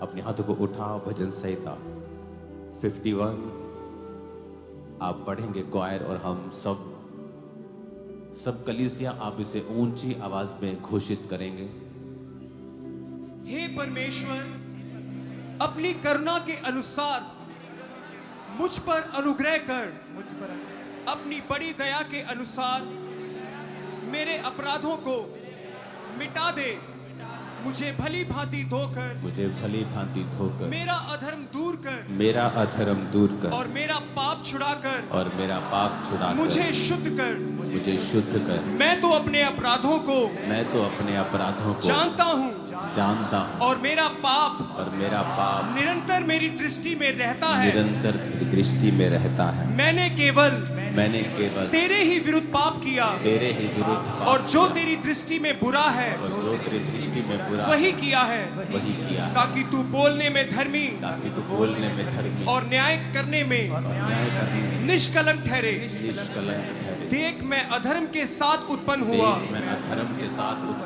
अपने हाथों को उठाओ। भजन संहिता 51 आप पढ़ेंगे क्वायर और हम सब कलीसिया आप इसे ऊंची आवाज में घोषित करेंगे। हे परमेश्वर, अपनी करुणा के अनुसार मुझ पर अनुग्रह कर। अपनी बड़ी दया के अनुसार मेरे अपराधों को मिटा दे। मुझे भली भांति धोकर मेरा अधर्म दूर कर और मेरा पाप छुड़ाकर मुझे शुद्ध कर। मैं तो अपने अपराधों को जानता हूँ और मेरा पाप निरंतर मेरी दृष्टि में रहता है। मैंने केवल तेरे ही विरुद्ध पाप किया और जो तेरी दृष्टि में बुरा है वही किया है, ताकि तू बोलने में धर्मी और न्याय करने में निष्कलंक ठहरे। देख, मैं अधर्म के साथ उत्पन्न हुआ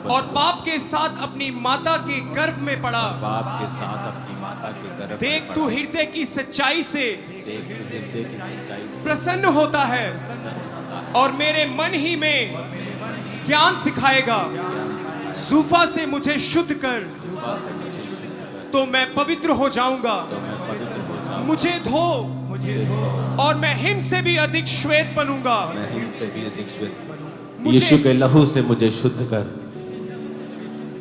और पाप के साथ अपनी माता के गर्भ में पड़ा। देख, तू हृदय की सच्चाई से प्रसन्न होता है और मेरे मन ही में ज्ञान सिखाएगा। जूफा से मुझे शुद्ध कर तो मैं पवित्र हो जाऊंगा। मुझे धो और मैं हिम से भी अधिक श्वेत बनूंगा। यीशु के लहू से मुझे शुद्ध कर,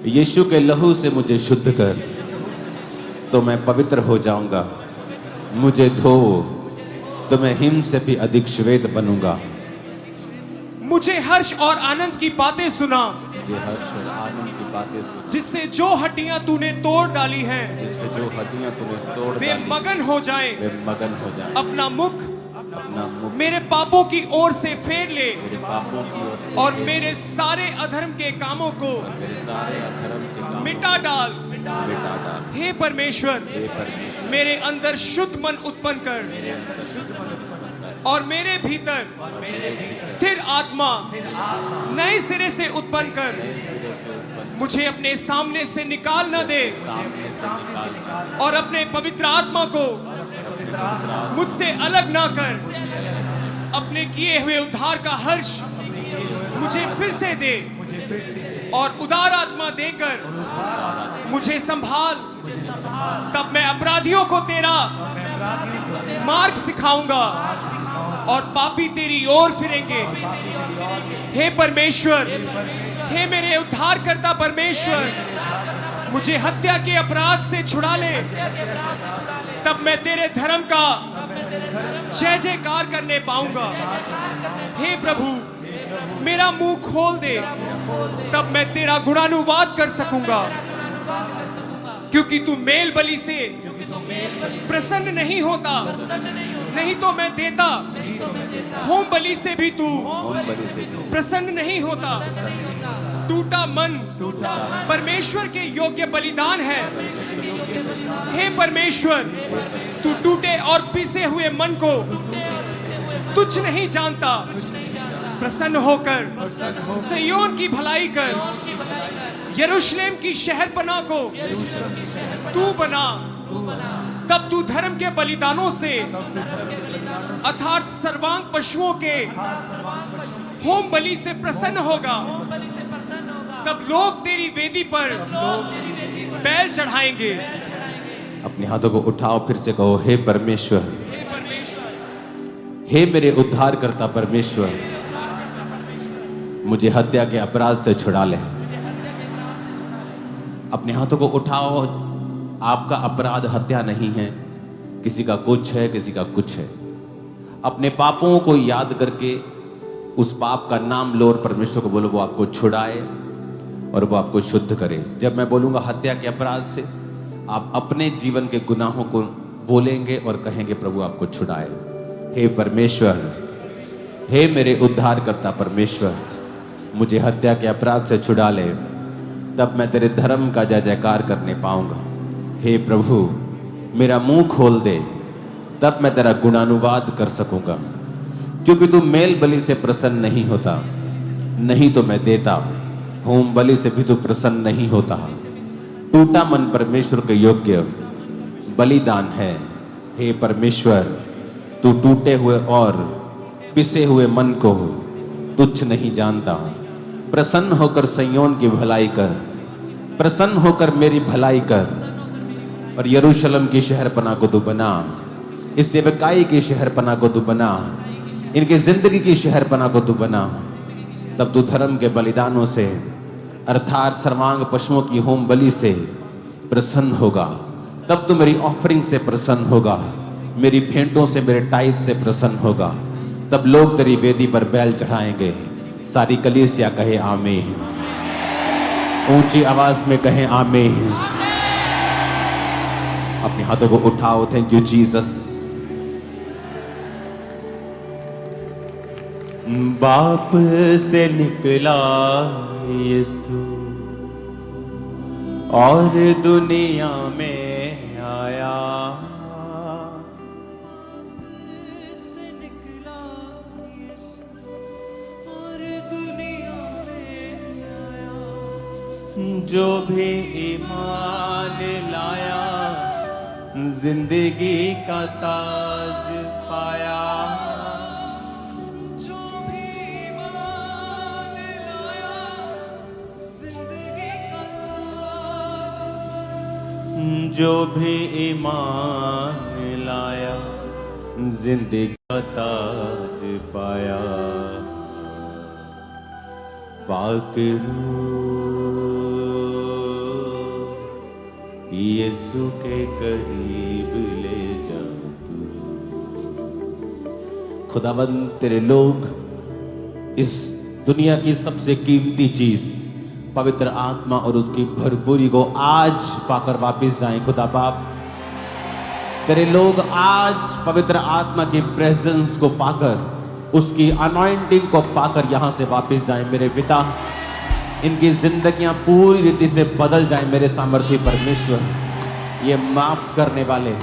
यीशु के लहू से मुझे शुद्ध कर तो मैं पवित्र हो जाऊंगा। मुझे धो तो मैं हिम से भी अधिक श्वेत बनूंगा। मुझे हर्ष और आनंद की बातें सुना, जिससे जो हड्डियां तूने तोड़ डाली हैं वे मगन हो जाएं। अपना मुख मेरे पापों की ओर से फेर ले और मेरे सारे अधर्म के कामों को मिटा डाल। हे परमेश्वर, मेरे अंदर शुद्ध मन उत्पन्न कर और मेरे भीतर स्थिर आत्मा नए सिरे से उत्पन्न कर। मुझे अपने सामने से निकाल न दे और अपने पवित्र आत्मा को मुझसे अलग ना कर। अपने किए हुए उद्धार का हर्ष मुझे फिर से दे और उदार आत्मा देकर मुझे संभाल। तब मैं अपराधियों को तेरा मार्ग सिखाऊंगा और पापी तेरी ओर फिरेंगे। हे परमेश्वर, हे मेरे उद्धारकर्ता परमेश्वर, मुझे हत्या के अपराध से छुड़ा ले। तब मैं तेरे धर्म का जय जयकार करने पाऊंगा। हे प्रभु, मेरा मुंह खोल दे, तब मैं तेरा गुणानुवाद कर सकूंगा। क्योंकि तू मेल बलि से प्रसन्न नहीं होता, नहीं तो मैं देता। होम बलि से भी तू प्रसन्न नहीं होता। टूटा मन परमेश्वर के योग्य बलिदान है। हे परमेश्वर, तू टूटे और पिसे हुए मन को तुच्छ नहीं जानता। प्रसन्न होकर सिय्योन की भलाई कर, यरूशलेम की शहरपनाह को तू बना। तब तू धर्म के बलिदानों से अर्थात सर्वांग पशुओं के होम बलि से प्रसन्न होगा। तब लोग तेरी वेदी पर बैल चढ़ाएंगे। अपने हाथों को उठाओ, फिर से कहो, हे परमेश्वर, हे मेरे उद्धारकर्ता परमेश्वर, मुझे हत्या के अपराध से छुड़ा ले। अपने हाथों को उठाओ। आपका अपराध हत्या नहीं है, किसी का कुछ है, किसी का कुछ है। अपने पापों को याद करके उस पाप का नाम लो और परमेश्वर को बोलो, वो आपको छुड़ाए और वो आपको शुद्ध करे। जब मैं बोलूंगा हत्या के अपराध से, आप अपने जीवन के गुनाहों को बोलेंगे और कहेंगे, प्रभु आपको छुड़ाए। हे परमेश्वर, हे मेरे उद्धारकर्ता परमेश्वर, मुझे हत्या के अपराध से छुड़ा ले, तब मैं तेरे धर्म का जय जयकार करने पाऊंगा। हे प्रभु, मेरा मुंह खोल दे, तब मैं तेरा गुणानुवाद कर सकूंगा। क्योंकि तू मेल बलि से प्रसन्न नहीं होता, नहीं तो मैं देता। होम बलि से भी तू प्रसन्न नहीं होता। टूटा मन परमेश्वर के योग्य बलिदान है। हे परमेश्वर, तू टूटे हुए और पिसे हुए मन को तुच्छ नहीं जानता। प्रसन्न होकर सिय्योन की भलाई कर, प्रसन्न होकर मेरी भलाई कर, और यरूशलेम की शहरपनाह को तू बना, इस सेवकाई की शहरपनाह को तू बना, इनकी जिंदगी की शहरपनाह को तू बना। तब तू धर्म के बलिदानों से अर्थात सर्वांग पशुओं की होम बलि से प्रसन्न होगा। तब तू मेरी ऑफरिंग से प्रसन्न होगा, मेरी भेंटों से, मेरे टाइट से प्रसन्न होगा। तब लोग तेरी वेदी पर बैल चढ़ाएंगे। सारी कलीसिया कहे आमीन, ऊंची आवाज में कहे आमीन। अपने हाथों को उठाओ। Thank you Jesus. बाप से निकला यीशु और दुनिया में आया, से निकला यीशु और दुनिया में आया। जो भी ईमान लाया जिंदगी का ताज पाया। जो भी ईमान लाया जिंदगी का ताज पाया। पाक रूह यीशु के करीब ले जा तू। खुदावंद तेरे लोग इस दुनिया की सबसे कीमती चीज पवित्र आत्मा और उसकी भरपूरी को आज पाकर वापस जाएं। खुदा बाप, तेरे लोग आज पवित्र आत्मा की प्रेजेंस को पाकर, उसकी अनॉइंटिंग को पाकर यहां से वापस जाएं। मेरे पिता, इनकी जिंदगियां पूरी रीति से बदल जाएं। मेरे सामर्थ्य परमेश्वर, ये माफ करने वाले,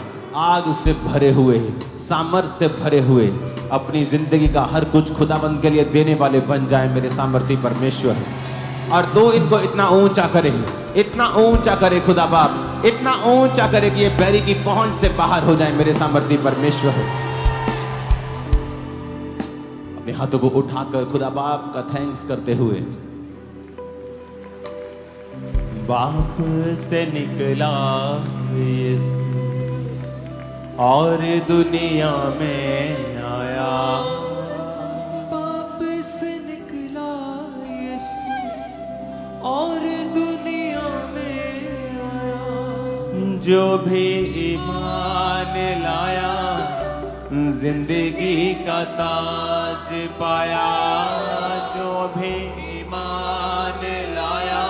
आग से भरे हुए, सामर्थ्य से भरे हुए, अपनी जिंदगी का हर कुछ खुदाबंद के लिए देने वाले बन जाएं। मेरे सामर्थ्य परमेश्वर, और दो इनको इतना ऊंचा करे, इतना ऊंचा करे खुदा बाप, इतना ऊंचा करे कि ये बैरी की पहुंच से बाहर हो जाए। मेरे सामर्थ्य परमेश्वर, अपने हाथों को उठाकर खुदा बाप का थैंक्स करते हुए, बाप से निकला यीशु और दुनिया में आया। बाप से निकला यीशु और दुनिया में आया। जो भी ईमान लाया जिंदगी का ताज पाया। जो भी ईमान लाया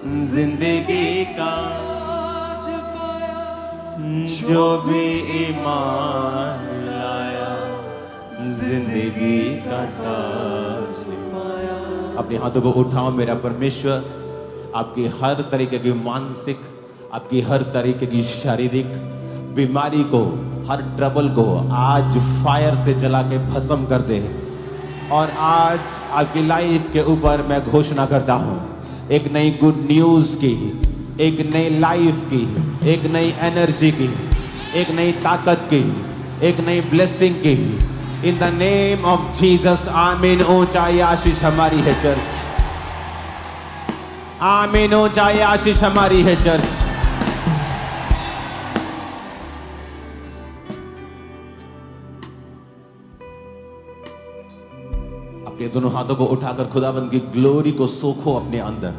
जिंदगी का ताज पाया। जो भी ईमान लाया जिंदगी का ताज पाया। अपने हाथों को उठाओ। मेरा परमेश्वर आपकी हर तरीके की मानसिक, आपकी हर तरीके की शारीरिक बीमारी को, हर ट्रबल को आज फायर से जला के भस्म कर दे। और आज आपकी लाइफ के ऊपर मैं घोषणा करता हूं एक नई गुड न्यूज की, एक नई लाइफ की, एक नई एनर्जी की, एक नई ताकत की, एक नई ब्लेसिंग की। In the name of Jesus, आमीन। ऊंचाई आशीष हमारी है चर्च, आमीन। ऊंचाई आशीष हमारी है चर्च। अपने दोनों हाथों को उठाकर खुदाबंद की ग्लोरी को सोखो अपने अंदर।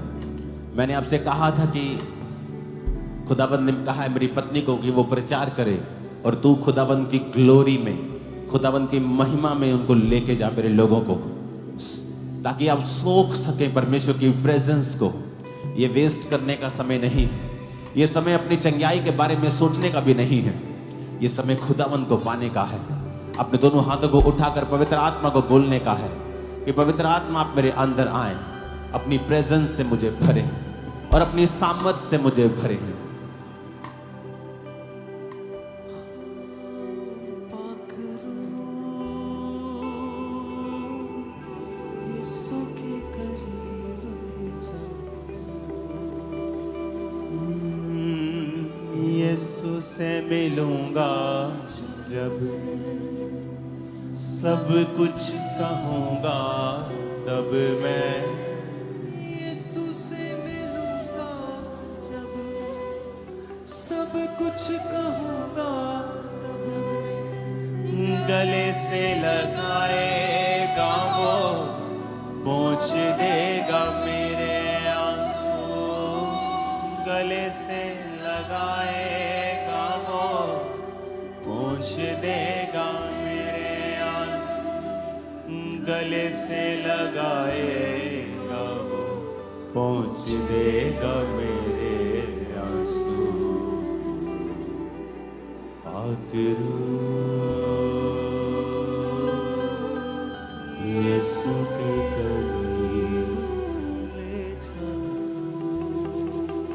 मैंने आपसे कहा था कि खुदाबंद ने कहा है मेरी पत्नी को कि वो प्रचार करे, और तू खुदाबंद की ग्लोरी में, खुदाबंद की महिमा में उनको लेके जा मेरे लोगों को, ताकि आप सोख सकें परमेश्वर की प्रेजेंस को। ये वेस्ट करने का समय नहीं है, ये समय अपनी चंगाई के बारे में सोचने का भी नहीं है, ये समय खुदाबंद को पाने का है। अपने दोनों हाथों को उठाकर पवित्र आत्मा को बोलने का है कि पवित्र आत्मा आप मेरे अंदर आए, अपनी प्रेजेंस से मुझे भरे और अपनी सामर्थ से मुझे भरे। यीशु से मिलूंगा जब सब कुछ कहूंगा तब मैं यीशु से मिलूंगा जब सब कुछ कहूंगा तब गले से लगाएगा वो पहुंच देगा मेरे आंसू गले से लगाएगा वो पहुंच देगा मेरे आंसू गले से लगाएगा वो पहुंच देगा मेरे आंसू आखिर